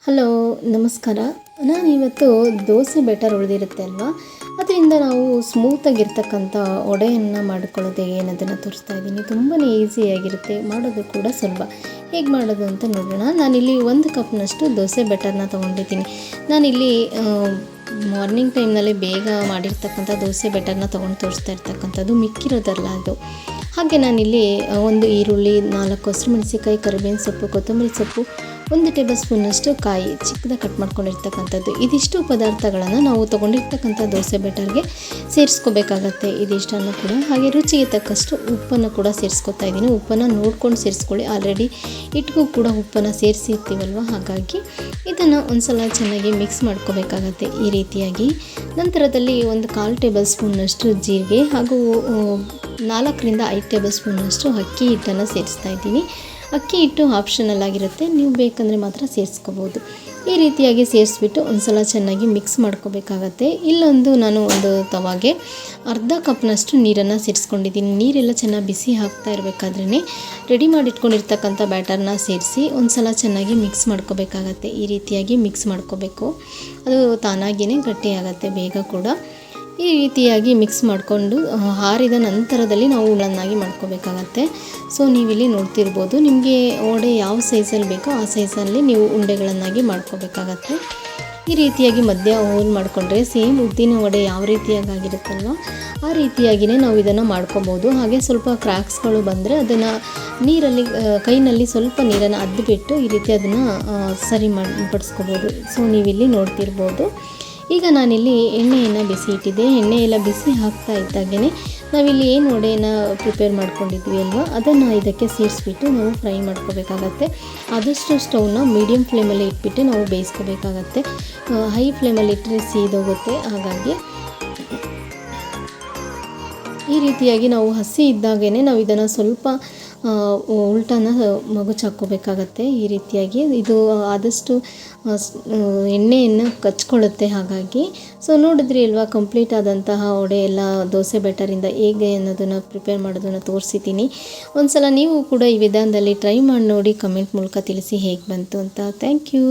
Hello, ನಮಸ್ಕಾರ. ನಾನಿವತ್ತು dosa batter ಉಳಿದಿರುತ್ತೆ ಅಲ್ವಾ, ಅದರಿಂದ ನಾವು ಸ್ಮೂತಾಗಿರ್ತಕ್ಕಂಥ ವಡೆಯನ್ನು ಮಾಡ್ಕೊಳ್ಳೋದು ಏನದನ್ನು ತೋರಿಸ್ತಾ ಇದ್ದೀನಿ. ತುಂಬಾ ಈಸಿಯಾಗಿರುತ್ತೆ, ಮಾಡೋದು ಕೂಡ ಸುಲಭ. ಹೇಗೆ ಮಾಡೋದು ಅಂತ ನೋಡೋಣ. ನಾನಿಲ್ಲಿ 1 ಕಪ್ನಷ್ಟು ದೋಸೆ ಬ್ಯಾಟರ್ನ ತೊಗೊಂಡಿದ್ದೀನಿ. ನಾನಿಲ್ಲಿ ಮಾರ್ನಿಂಗ್ ಟೈಮ್ನಲ್ಲಿ ಬೇಗ ಮಾಡಿರ್ತಕ್ಕಂಥ ದೋಸೆ ಬ್ಯಾಟರ್ನ ತೊಗೊಂಡು ತೋರಿಸ್ತಾ ಇರ್ತಕ್ಕಂಥದ್ದು, ಮಿಕ್ಕಿರೋದಲ್ಲ ಅದು. ಹಾಗೆ ನಾನಿಲ್ಲಿ 1 ಈರುಳ್ಳಿ, 4 ಹಸಿಮೆಣಸಿಕಾಯಿ, ಕರಿಬೇವಿನ ಸೊಪ್ಪು, ಕೊತ್ತಂಬರಿ ಸೊಪ್ಪು, 1 ಟೇಬಲ್ ಸ್ಪೂನಷ್ಟು ಕಾಯಿ ಚಿಕ್ಕದಾಗಿ ಕಟ್ ಮಾಡ್ಕೊಂಡಿರ್ತಕ್ಕಂಥದ್ದು. ಇದಿಷ್ಟು ಪದಾರ್ಥಗಳನ್ನು ನಾವು ತೊಗೊಂಡಿರ್ತಕ್ಕಂಥ ದೋಸೆ ಬ್ಯಾಟರ್ಗೆ ಸೇರಿಸ್ಕೋಬೇಕಾಗತ್ತೆ. ಇದಿಷ್ಟನ್ನು ಕೂಡ ಹಾಗೆ ರುಚಿಗೆ ತಕ್ಕಷ್ಟು ಉಪ್ಪನ್ನು ಕೂಡ ಸೇರಿಸ್ಕೊತಾ ಇದ್ದೀನಿ. ಉಪ್ಪನ್ನು ನೋಡ್ಕೊಂಡು ಸೇರಿಸ್ಕೊಳ್ಳಿ. ಆಲ್ರೆಡಿ ಹಿಟ್ಟಿಗೂ ಕೂಡ ಉಪ್ಪನ್ನು ಸೇರಿಸಿರ್ತೀವಲ್ವ, ಹಾಗಾಗಿ ಇದನ್ನು ಒಂದು ಸಲ ಚೆನ್ನಾಗಿ ಮಿಕ್ಸ್ ಮಾಡ್ಕೋಬೇಕಾಗತ್ತೆ ಈ ರೀತಿಯಾಗಿ. ನಂತರದಲ್ಲಿ 1/4 ಟೇಬಲ್ ಸ್ಪೂನಷ್ಟು ಜೀರಿಗೆ ಹಾಗೂ 4 ರಿಂದ 5 ಟೇಬಲ್ ಸ್ಪೂನಷ್ಟು ಅಕ್ಕಿ ಹಿಟ್ಟನ್ನು ಸೇರಿಸ್ತಾ ಇದ್ದೀನಿ. ಅಕ್ಕಿ ಹಿಟ್ಟು ಆಪ್ಷನಲ್ ಆಗಿರುತ್ತೆ, ನೀವು ಬೇಕಂದರೆ ಮಾತ್ರ ಸೇರಿಸ್ಕೋಬೋದು. ಈ ರೀತಿಯಾಗಿ ಸೇರಿಸ್ಬಿಟ್ಟು ಒಂದು ಸಲ ಚೆನ್ನಾಗಿ ಮಿಕ್ಸ್ ಮಾಡ್ಕೋಬೇಕಾಗತ್ತೆ. ನಾನು ಒಂದು ತವಾಗೆ ಅರ್ಧ ಕಪ್ನಷ್ಟು ನೀರನ್ನು ಸೇರಿಸ್ಕೊಂಡಿದ್ದೀನಿ. ನೀರೆಲ್ಲ ಚೆನ್ನಾಗಿ ಬಿಸಿ ಹಾಕ್ತಾ ಇರಬೇಕಾದ್ರೇ ರೆಡಿ ಮಾಡಿಟ್ಕೊಂಡಿರ್ತಕ್ಕಂಥ ಬ್ಯಾಟರ್ನ ಸೇರಿಸಿ ಒಂದು ಸಲ ಚೆನ್ನಾಗಿ ಮಿಕ್ಸ್ ಮಾಡ್ಕೋಬೇಕಾಗತ್ತೆ. ಈ ರೀತಿಯಾಗಿ ಮಿಕ್ಸ್ ಮಾಡ್ಕೋಬೇಕು. ಅದು ತಾನಾಗಿಯೇ ಗಟ್ಟಿಯಾಗತ್ತೆ ಬೇಗ ಕೂಡ. ಈ ರೀತಿಯಾಗಿ ಮಿಕ್ಸ್ ಮಾಡಿಕೊಂಡು ಆರಿದ ನಂತರದಲ್ಲಿ ನಾವು ಉಳ್ಳನ್ನಾಗಿ ಮಾಡ್ಕೋಬೇಕಾಗತ್ತೆ. ಸೊ ನೀವಿಲ್ಲಿ ನೋಡ್ತಿರ್ಬೋದು, ನಿಮಗೆ ವಡೆ ಯಾವ ಸೈಜಲ್ಲಿ ಬೇಕೋ ಆ ಸೈಜಲ್ಲಿ ನೀವು ಉಂಡೆಗಳನ್ನಾಗಿ ಮಾಡ್ಕೋಬೇಕಾಗತ್ತೆ. ಈ ರೀತಿಯಾಗಿ ಮಧ್ಯ ಹೋಲ್ ಮಾಡಿಕೊಂಡ್ರೆ ಸೇಮ್ ಉದ್ದಿನ ವಡೆ ಯಾವ ರೀತಿಯಾಗಿ ಆಗಿರುತ್ತಲ್ವ ಆ ರೀತಿಯಾಗಿಯೇ ನಾವು ಇದನ್ನು ಮಾಡ್ಕೊಬೋದು. ಹಾಗೆ ಸ್ವಲ್ಪ ಕ್ರ್ಯಾಕ್ಸ್ಗಳು ಬಂದರೆ ಅದನ್ನು ನೀರಲ್ಲಿ ಕೈನಲ್ಲಿ ಸ್ವಲ್ಪ ನೀರನ್ನು ಅದ್ದಿಬಿಟ್ಟು ಈ ರೀತಿ ಅದನ್ನು ಸರಿ ಪಡಿಸ್ಕೋಬೋದು. ಸೊ ನೀವಿಲ್ಲಿ ನೋಡ್ತಿರ್ಬೋದು. ಈಗ ನಾನಿಲ್ಲಿ ಎಣ್ಣೆಯನ್ನು ಬಿಸಿ ಇಟ್ಟಿದ್ದೆ. ಎಣ್ಣೆ ಎಲ್ಲ ಬಿಸಿ ಹಾಕ್ತಾ ಇದ್ದಾಗೇ ನಾವಿಲ್ಲಿ ಏನು ವಡೆಯನ್ನು ಪ್ರಿಪೇರ್ ಮಾಡ್ಕೊಂಡಿದ್ವಿ ಅಲ್ವಾ, ಅದನ್ನು ಇದಕ್ಕೆ ಸೇರಿಸ್ಬಿಟ್ಟು ನಾವು ಫ್ರೈ ಮಾಡ್ಕೋಬೇಕಾಗತ್ತೆ. ಆದಷ್ಟು ಸ್ಟವ್ನ ಮೀಡಿಯಮ್ ಫ್ಲೇಮಲ್ಲಿ ಇಟ್ಬಿಟ್ಟು ನಾವು ಬೇಯಿಸ್ಕೋಬೇಕಾಗತ್ತೆ. ಹೈ ಫ್ಲೇಮಲ್ಲಿ ಇಟ್ಟರೆ ಸೀದೋಗುತ್ತೆ. ಹಾಗಾಗಿ ಈ ರೀತಿಯಾಗಿ ನಾವು ಹಸಿ ಇದ್ದಾಗೇ ನಾವು ಇದನ್ನು ಸ್ವಲ್ಪ ಉಲ್ಟನ ಮಗುಚಾಕೋಬೇಕಾಗತ್ತೆ. ಈ ರೀತಿಯಾಗಿ ಇದು ಆದಷ್ಟು ಎಣ್ಣೆಯನ್ನು ಕಚ್ಕೊಳ್ಳುತ್ತೆ. ಹಾಗಾಗಿ ಸೊ ನೋಡಿದ್ರಿ ಅಲ್ವಾ, ಕಂಪ್ಲೀಟ್ ಆದಂತಹ ವಡೆ ಎಲ್ಲ ದೋಸೆ ಬ್ಯಾಟರಿಂದ ಹೇಗೆ ಅನ್ನೋದನ್ನು ಪ್ರಿಪೇರ್ ಮಾಡೋದನ್ನು ತೋರಿಸಿದ್ದೀನಿ. ಒಂದು ಸಲ ನೀವು ಕೂಡ ಈ ವಿಧಾನದಲ್ಲಿ ಟ್ರೈ ಮಾಡಿ ನೋಡಿ, ಕಮೆಂಟ್ ಮೂಲಕ ತಿಳಿಸಿ ಹೇಗೆ ಬಂತು ಅಂತ. Thank you.